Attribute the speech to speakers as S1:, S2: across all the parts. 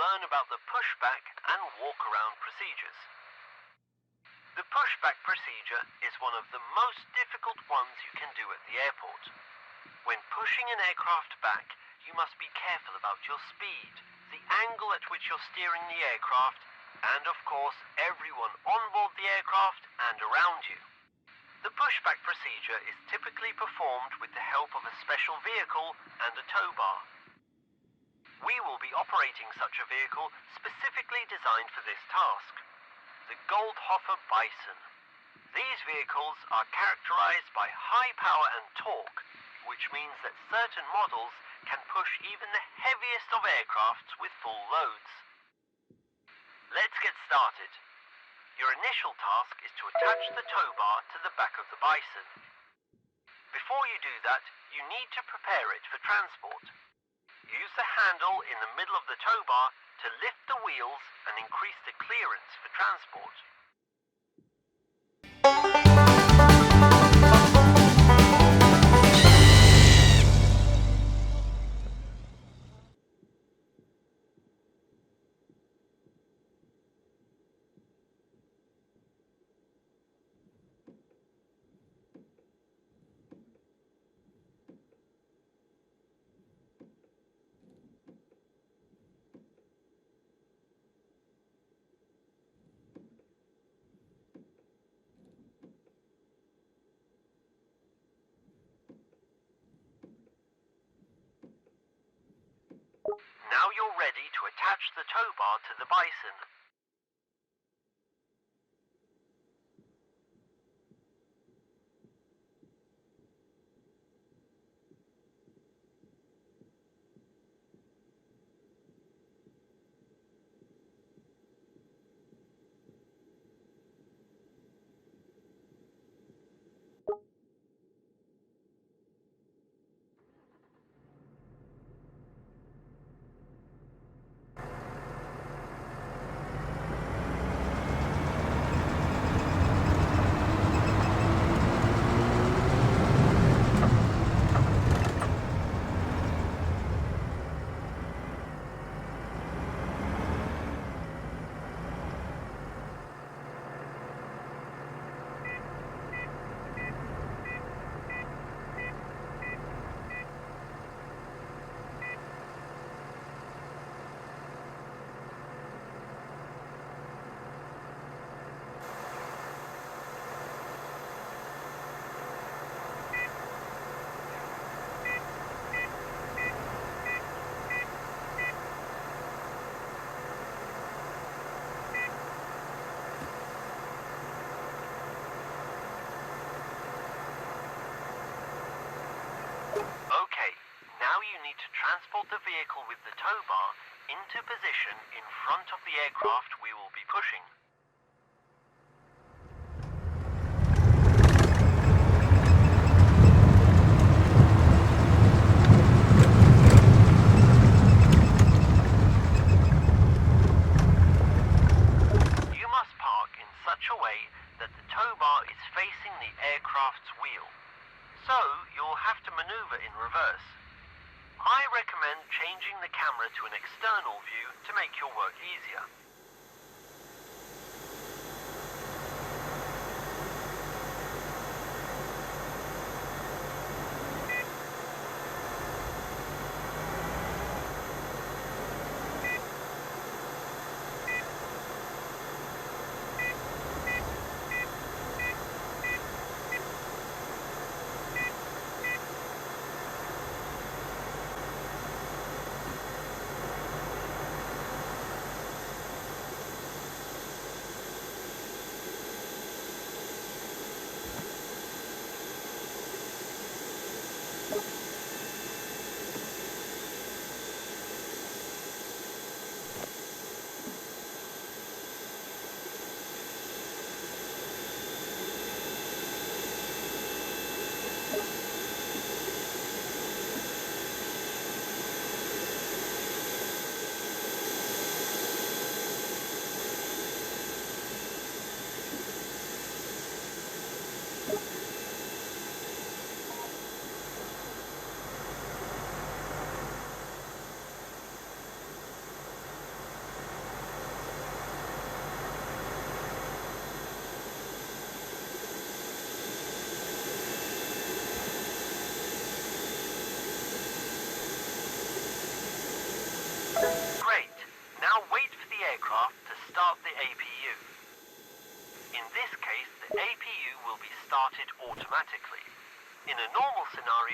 S1: learn about the pushback and walk-around procedures. The pushback procedure is one of the most difficult ones you can do at the airport. When pushing an aircraft back, you must be careful about your speed, the angle at which you're steering the aircraft, and of course everyone on board the aircraft and around you. The pushback procedure is typically performed with the help of a special vehicle and a tow bar. We will be operating such a vehicle specifically designed for this task, the Goldhofer Bison. These vehicles are characterized by high power and torque, which means that certain models can push even the heaviest of aircrafts with full loads. Let's get started. Your initial task is to attach the tow bar to the back of the Bison. Before you do that, you need to prepare it for transport. Use the handle in the middle of the tow bar to lift the wheels and increase the clearance for transport. Now you're ready to attach the tow bar to the Bison. Transport the vehicle with the tow bar into position in front of the aircraft we will be pushing. You must park in such a way that the tow bar is facing the aircraft's wheel. So you'll have to maneuver in reverse. I recommend changing the camera to an external view to make your work easier.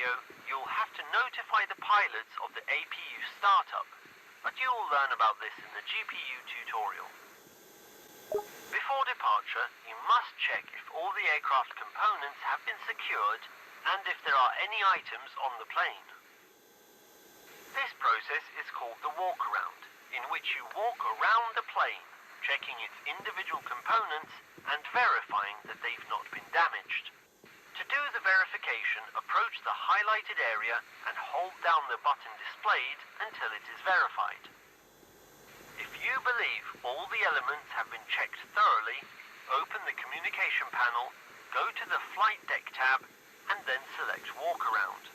S1: scenario, you'll have to notify the pilots of the APU startup, but you'll learn about this in the GPU tutorial. Before departure, you must check if all the aircraft components have been secured and if there are any items on the plane. This process is called the walk-around, in which you walk around the plane, checking its individual components and verifying that they've not been damaged. To do the verification, approach the highlighted area and hold down the button displayed until it is verified. If you believe all the elements have been checked thoroughly, open the communication panel, go to the flight deck tab, and then select walk around.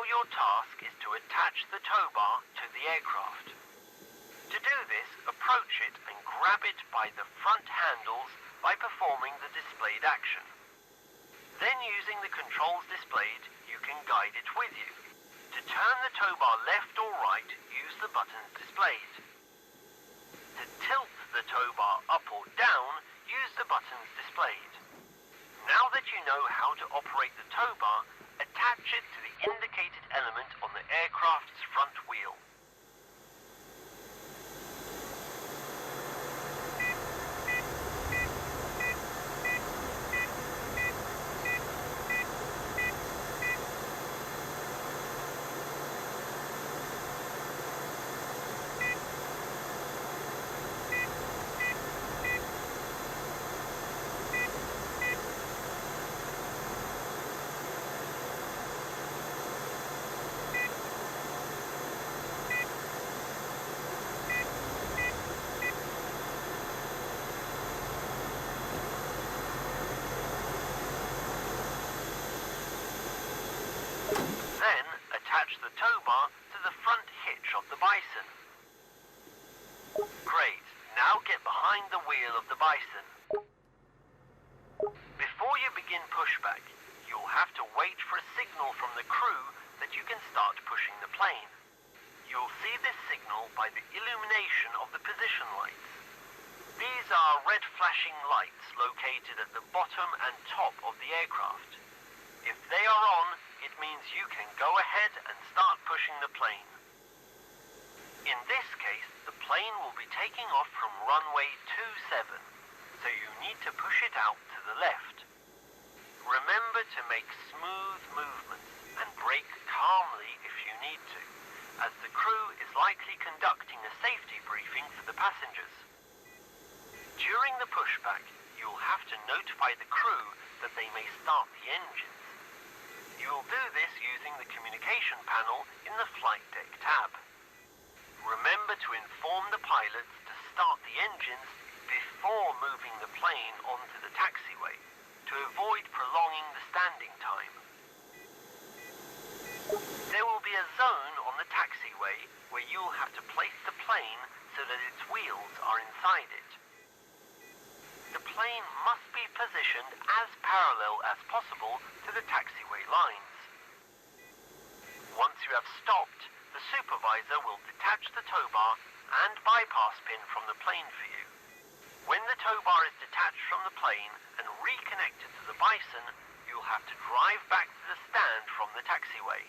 S1: Your task is to attach the tow bar to the aircraft. To do this, approach it and grab it by the front handles by performing the displayed action. Then, using the controls displayed, you can guide it with you. To turn the tow bar left or right, use the buttons displayed. To tilt the tow bar up or down, use the buttons displayed. Now that you know how to operate the tow bar, attach it to the indicated element on the aircraft's front wheel. Attach the tow bar to the front hitch of the Bison. Great, now get behind the wheel of the Bison. Before you begin pushback, you'll have to wait for a signal from the crew that you can start pushing the plane. You'll see this signal by the illumination of the position lights. These are red flashing lights located at the bottom and top of the aircraft. If they are on, it means you can go ahead and start pushing the plane. In this case, the plane will be taking off from runway 27, so you need to push it out to the left. Remember to make smooth movements and brake calmly if you need to, as the crew is likely conducting a safety briefing for the passengers. During the pushback, you'll have to notify the crew that they may start the engines. You will do this using the communication panel in the flight deck tab. Remember to inform the pilots to start the engines before moving the plane onto the taxiway to avoid prolonging the standing time. There will be a zone on the taxiway where you'll have to place the plane so that its wheels are inside it. The plane must be positioned as parallel as possible to the taxiway lines. Once you have stopped, the supervisor will detach the tow bar and bypass pin from the plane for you. When the tow bar is detached from the plane and reconnected to the Bison, you'll have to drive back to the stand from the taxiway.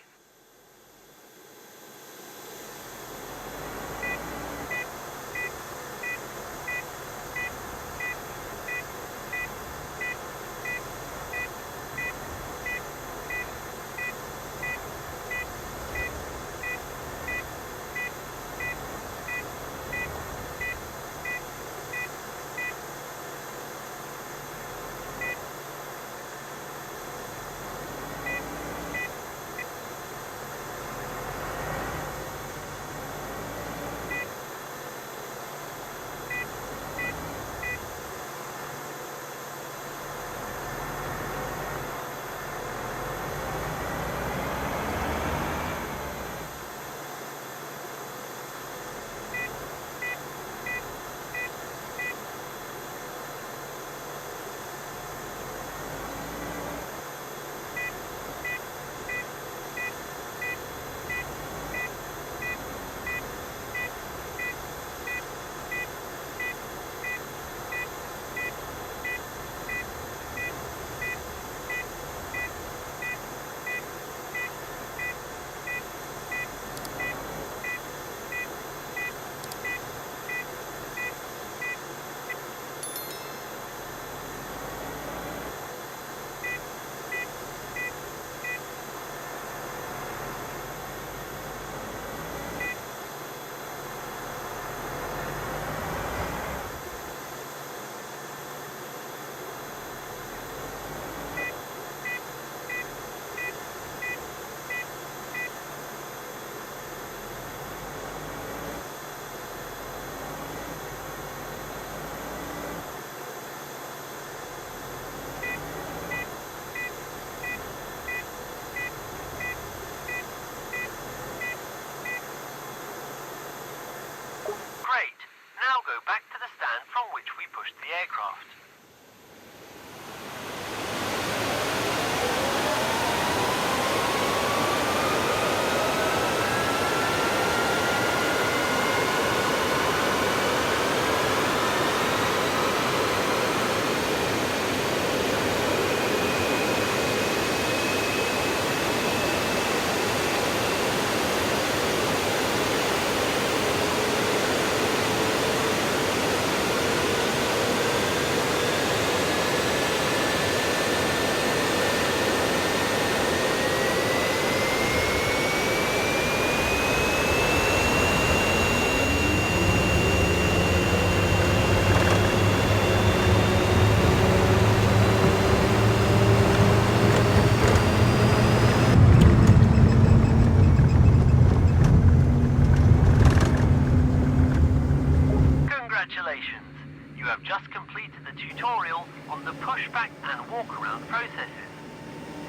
S1: pushback and walk-around processes.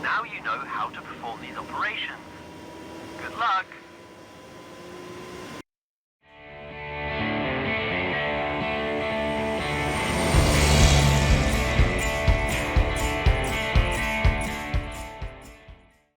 S1: Now you know how to perform these operations. Good luck!